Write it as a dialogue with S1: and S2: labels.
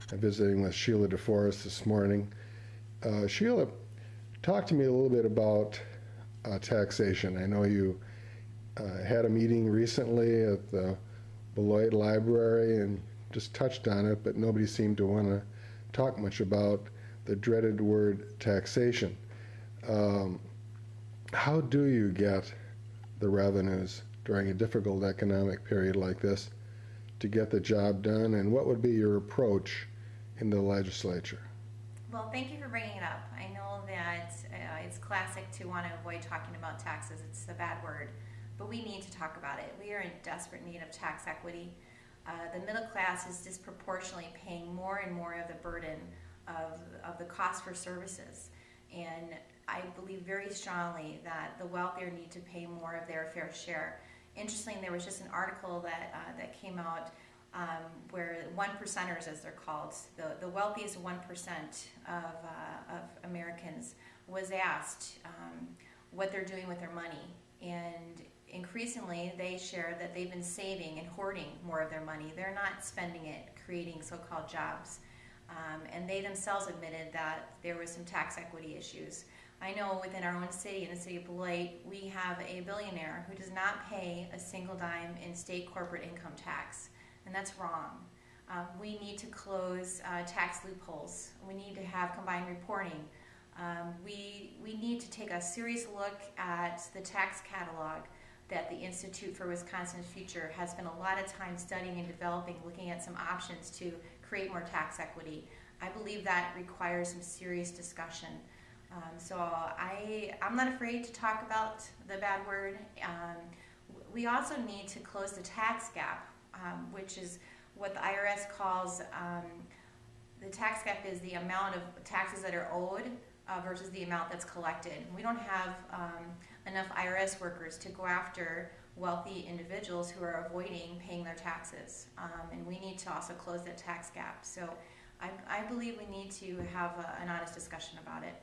S1: I'm visiting with Sheila De Forest this morning. Sheila, talk to me a little bit about taxation. I know you had a meeting recently at the Beloit Library and just touched on it, but nobody seemed to want to talk much about the dreaded word taxation. How do you get the revenues during a difficult economic period like this to get the job done, and what would be your approach in the legislature?
S2: Well, thank you for bringing it up. I know that it's classic to want to avoid talking about taxes. It's a bad word, but we need to talk about it. We are in desperate need of tax equity. The middle class is disproportionately paying more and more of the burden of the cost for services. And I believe very strongly that the wealthier need to pay more of their fair share. Interestingly, there was just an article that came out where one percenters, as they're called, the wealthiest 1% of Americans, was asked what they're doing with their money. And increasingly, they shared that they've been saving and hoarding more of their money. They're not spending it creating so-called jobs. And they themselves admitted that there was some tax equity issues. I know within our own city, in the city of Beloit, we have a billionaire who does not pay a single dime in state corporate income tax, and that's wrong. We need to close tax loopholes. We need to have combined reporting. We need to take a serious look at the tax catalog that the Institute for Wisconsin's Future has spent a lot of time studying and developing, looking at some options to create more tax equity. I believe that requires some serious discussion. So I'm not afraid to talk about the bad word. We also need to close the tax gap, which is what the IRS calls, the tax gap is the amount of taxes that are owed versus the amount that's collected. We don't have enough IRS workers to go after wealthy individuals who are avoiding paying their taxes. And we need to also close that tax gap. So I believe we need to have an honest discussion about it.